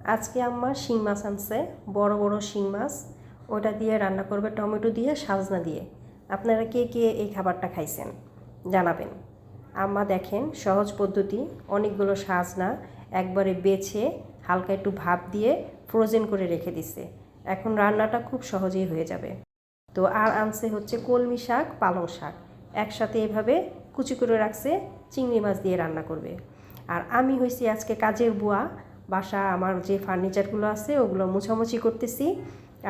আজকে আম্মা শিং মাছ আনছে, বড় বড় শিং মাছ। ওটা দিয়ে রান্না করবে টমেটো দিয়ে, সাজনা দিয়ে। আপনারা কে কে এই খাবারটা খাইছেন জানাবেন। আম্মা দেখেন সহজ পদ্ধতি, অনেকগুলো সাজনা একবারে বেছে হালকা একটু ভাপ দিয়ে ফ্রোজেন করে রেখে দিছে। এখন রান্নাটা খুব সহজেই হয়ে যাবে। তো আর আনছে হচ্ছে কলমি শাক, পালং শাক একসাথে এভাবে কুচি করে রাখছে, চিংড়ি মাছ দিয়ে রান্না করবে। আর আমি হয়েছি আজকে কাজের বুয়া, বাসা আমার যে ফার্নিচারগুলো আছে ওগুলো মোছামুছি করতেছি।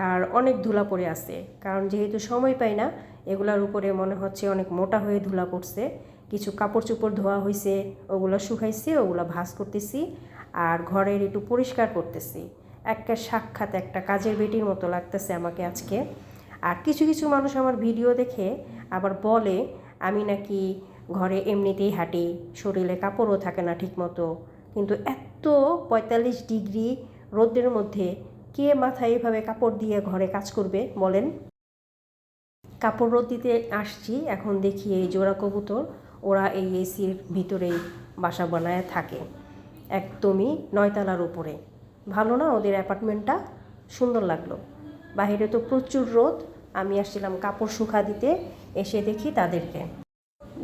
আর অনেক ধুলা পড়ে আছে, কারণ যেহেতু সময় পাই না, এগুলোর উপরে মনে হচ্ছে অনেক মোটা হয়ে ধুলা পড়ছে। কিছু কাপড় চোপড় ধোয়া হয়েছে, ওগুলো শুকাইছে, ওগুলো ভাঁজ করতেছি। আর ঘরের একটু পরিষ্কার করতেছি। একটা সাক্ষাৎ একটা কাজের বেটির মতো লাগতেছে আমাকে আজকে। আর কিছু কিছু মানুষ আমার ভিডিও দেখে আবার বলে আমি নাকি ঘরে এমনিতেই হাঁটি, শরীরে কাপড়ও থাকে না ঠিকমতো। কিন্তু এত ৪৫ ডিগ্রি রোদের মধ্যে কে মাথায় এভাবে কাপড় দিয়ে ঘরে কাজ করবে বলেন? কাপড় রোদ দিতে আসছি, এখন দেখি এই জোড়া কবুতর ওরা এই এসির ভিতরেই বাসা বানায় থাকে, একদমই ৯ তলার উপরে। ভালো না ওদের অ্যাপার্টমেন্টটা? সুন্দর লাগলো। বাইরে তো প্রচুর রোদ, আমি আসছিলাম কাপড় শুকা দিতে, এসে দেখি তাদেরকে।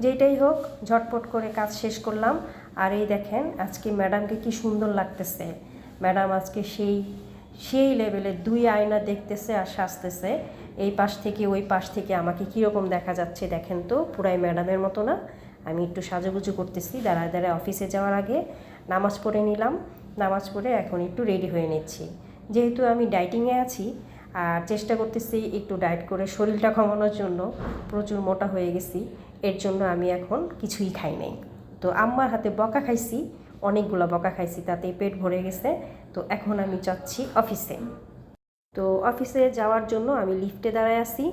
যেটাই হোক, ঝটপট করে কাজ শেষ করলাম। আর এই দেখেন আজকে ম্যাডামকে কি সুন্দর লাগতেছে। ম্যাডাম আজকে সেই সেই লেভেলের ২ আয়না দেখতেছে আর সাজতেছে। এই পাশ থেকে ওই পাশ থেকে আমাকে কীরকম দেখা যাচ্ছে দেখেন তো, পুরাই ম্যাডামের মতো না? আমি একটু সাজুগুজু করতেছি দাঁড়ায় দাঁড়ায়। অফিসে যাওয়ার আগে নামাজ পড়ে নিলাম, নামাজ পড়ে এখন একটু রেডি হয়ে নিচ্ছি। যেহেতু আমি ডায়েটিংয়ে আছি আর চেষ্টা করতেছি একটু ডায়েট করে শরীরটা কমানোর জন্য, প্রচুর মোটা হয়ে গেছি। এর জন্য আমি এখন কিছুই খাই নাই। তো আম্মার হাতে বকা খাইছি, অনেকগুলো বকা খাইছি, তাতেই পেট ভরে গেছে। তো এখন আমি যাচ্ছি অফিসে। তো অফিসে যাওয়ার জন্য আমি লিফটে দাঁড়ায় আছি।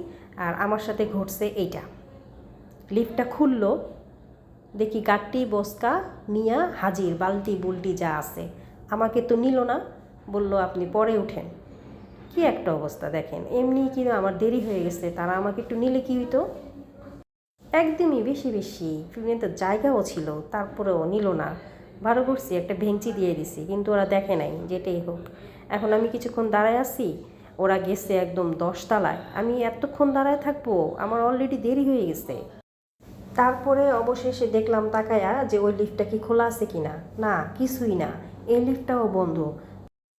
আর আমার সাথে ঘটছে এইটা, লিফটটা খুললো, দেখি গাট্টি বস্কা নিয়া হাজির, বালতি বুলটি যা আছে। আমাকে তো নিল না, বলল আপনি পরে উঠেন। কি একটা অবস্থা দেখেন। এমনি কিন্তু আমার দেরি হয়ে গেছে, তারা আমাকে একটু নিলে কি হইতো? একদমই বেশি বেশি তো জায়গাও ছিল, তারপরেও নিল না। ভালো করছি, একটা ভেঙচি দিয়ে দিছি, কিন্তু ওরা দেখে নাই। যেটাই হোক, এখন আমি কিছুক্ষণ দাঁড়ায় আছি, ওরা গেছে একদম ১০ তলায়। আমি এতক্ষণ দাঁড়ায় থাকবো? আমার অলরেডি দেরি হয়ে গেছে। তারপরে অবশেষে দেখলাম তাকায়া যে ওই লিফটটা কি খোলা আছে কিনা। না, কিছুই না, এই লিফটটাও বন্ধ।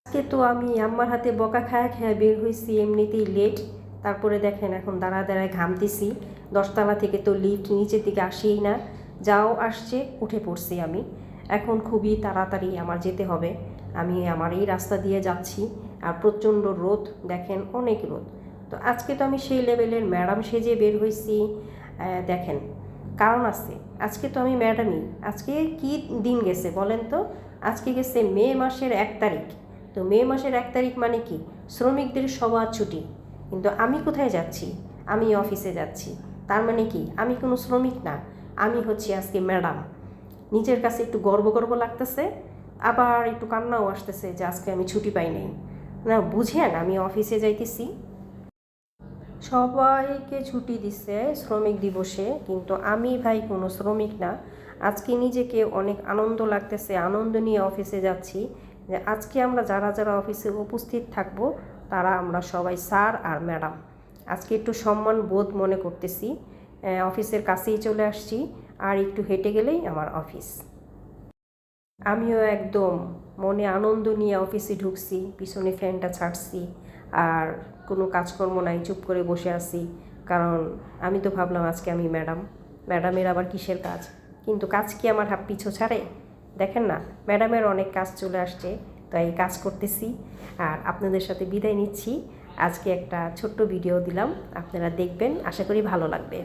আজকে তো আমি আম্মার হাতে বকা খায়া খায়া বের হয়েছি, এমনিতেই লেট। তারপরে দেখেন এখন দাঁড়ায় দাঁড়ায় ঘামতেছি। ১০ তলা থেকে তো লিফট নিচের দিকে আসেই না, যাও আসছে উঠে পড়ছি আমি। এখন খুবই তাড়াতাড়ি আমার যেতে হবে। আমি আমার এই রাস্তা দিয়ে যাচ্ছি, আর প্রচণ্ড রোদ দেখেন, অনেক রোদ। তো আজকে তো আমি সেই লেভেলের ম্যাডাম সেজে বের হয়েছি। দেখেন, কারণ আছে, আজকে তো আমি ম্যাডামই। আজকে কি দিন গেছে বলেন তো? আজকে গেছে মে মাসের ১ তারিখ। তো মে মাসের ১ তারিখ মানে কি? শ্রমিকদের সবার ছুটি। কিন্তু আমি কোথায় যাচ্ছি? আমি অফিসে যাচ্ছি। তার মানে কি আমি কোনো শ্রমিক না, আমি হচ্ছি আজকে ম্যাডাম। নিজের কাছে একটু গর্ব গর্ব লাগতেছে, আবার একটু কান্নাও আসতেছে যে আজকে আমি ছুটি পাই নাই। না বুঝেন, আমি অফিসে যাইতেছি। সবাইকে ছুটি দিচ্ছে শ্রমিক দিবসে, কিন্তু আমি ভাই কোনো শ্রমিক না। আজকে নিজেকে অনেক আনন্দ লাগতেছে, আনন্দ নিয়ে অফিসে যাচ্ছি। যে আজকে আমরা যারা যারা অফিসে উপস্থিত থাকব, তারা আমরা সবাই স্যার আর ম্যাডাম। আজকে একটু সম্মান বোধ মনে করতেছি। অফিসের কাছেই চলে আসছি, আর একটু হেঁটে গেলেই আমার অফিস। আমিও একদম মনে আনন্দ নিয়ে অফিসে ঢুকছি, পিছনে ফ্যানটা ছাড়ছি। আর কোনো কাজকর্ম নাই, চুপ করে বসে আছি। কারণ আমি তো ভাবলাম আজকে আমি ম্যাডাম, ম্যাডামের আবার কিসের কাজ? কিন্তু কাজ কি আমার হাত পিছু ছাড়ে? দেখেন না, ম্যাডামের অনেক কাজ চলে আসছে, তাই কাজ করতেছি। আর আপনাদের সাথে বিদায় নিচ্ছি। আজকে একটা ছোট্ট ভিডিও দিলাম, আপনারা দেখবেন, আশা করি ভালো লাগবে।